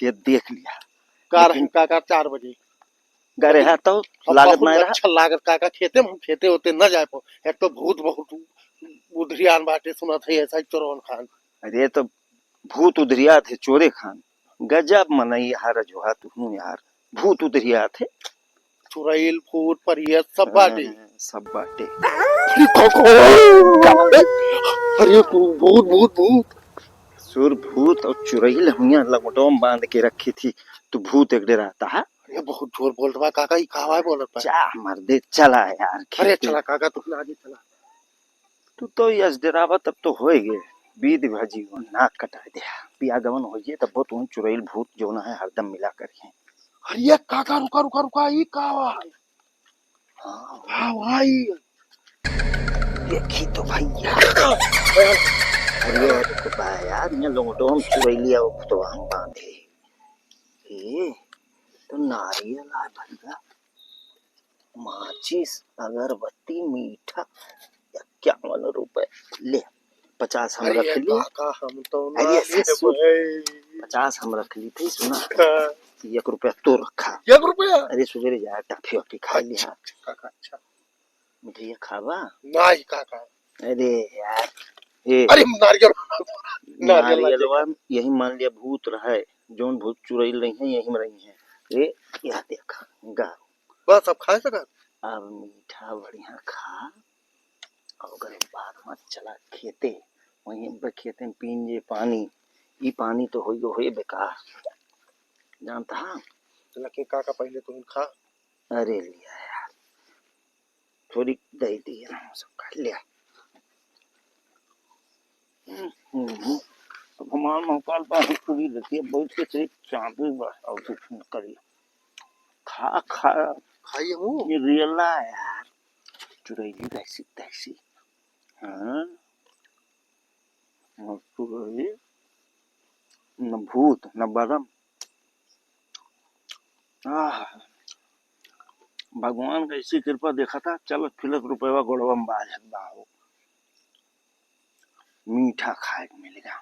खेत देख लिया। कार काका 4 बजे गरे है तो लागत नहीं रहा। अच्छा लागत काका खेते में खेते होते न जाए पो। एक तो भूत बहुत उधरियान बाटे सुना थे ऐसा चोरवन खान। अरे तो भूत उधरिया थे चोरे खान गजब मनई हार जो हाथ हूँ यार भूत उधरिया थे चुड़ैल फूट परियत सब बाटे सब बाटे। अरे भूत भूत भूत सुर भूत और चुड़ैल हुआ लंगोटों में बांध के रखी थी तो भूत एक रहता है। ये बहुत जोर बोल रहा काका ये कहा है बोल रहा चा मर्दे चला यार। अरे चला काका तू आगे चला तू तो यस डरावा तब तो होएगे बीद भाजी नाक कटा दे पिया गवन होइए तब वो तुम चुड़ैल भूत जो ना है हरदम मिला करिए। अरे काका रुका रुका रुका ये कहा हाँ भाई देखी तो भैया अरे तो भाई यार ये लोगों में चुड़ैलिया तो हम बांधे ए तो नारियल आ भैया माचिस अगरबत्ती मीठा 51 रुपए ले 50 हम रख ली। हम तो 50 हम रख ली थी सुना 1 रुपया तो रखा 1 रुपया। अरे सुबह जाए टफी वफी खा लिया काका अच्छा मिठाई खावा नहीं काका अरे यार ए अरे नारियल यही मान लिया भूत रहे जोन भूत चुड़ैल रही है यही में रही है ए यह देखा गा बस अब खाए सका अब मीठा बढ़िया खा और बाद में चला खेते वहीं पे खेते में पीने पानी ये पानी तो होई बेकार जानता है लकी काका पहले तुम खा। अरे लिया यार थोड़ी दे दी ना सब खा लिया। हमारे मकाल पर पूरी रहती है बहुत के सिर्फ चांदी बस और कुछ करिए खा खा खाइए मुंह ये रियला यार चुड़ैली तैसी तैसी हाँ चुड़ैली न भूत न बदम भगवान का ऐसी कृपा देखा था चलो फिलत रुपया गोड़वा में बाजत बाहो मीठा खाए मिलेगा।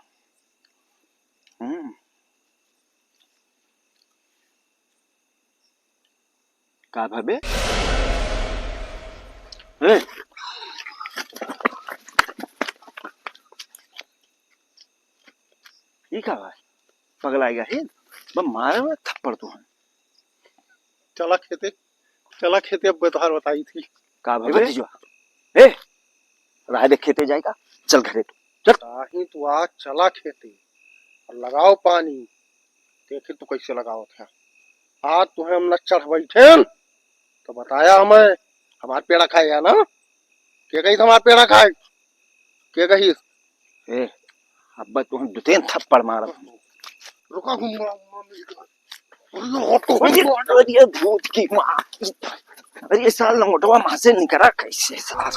का भाबे ए ये का भाई पगला गया है बस मारे में थप्पड़ तो है चला खेते अब बतहार बताई थी का भाबे जो ए राह देख खेते जाएगा चल घरे तू चल ही तू आज चला खेते और लगाओ पानी देखे तू कैसे लगाओ था आज तुम्हें हम न चढ़ बैठे तो बताया हमें हमारे पेड़ा खाएगा ना के कही हमारे पेड़ा खाए के कही ए अब तू दुतेन थप्पड़ मार रुका अरे भूत की माँ अरे साल लंगोटवा माँ से निकला कैसे साल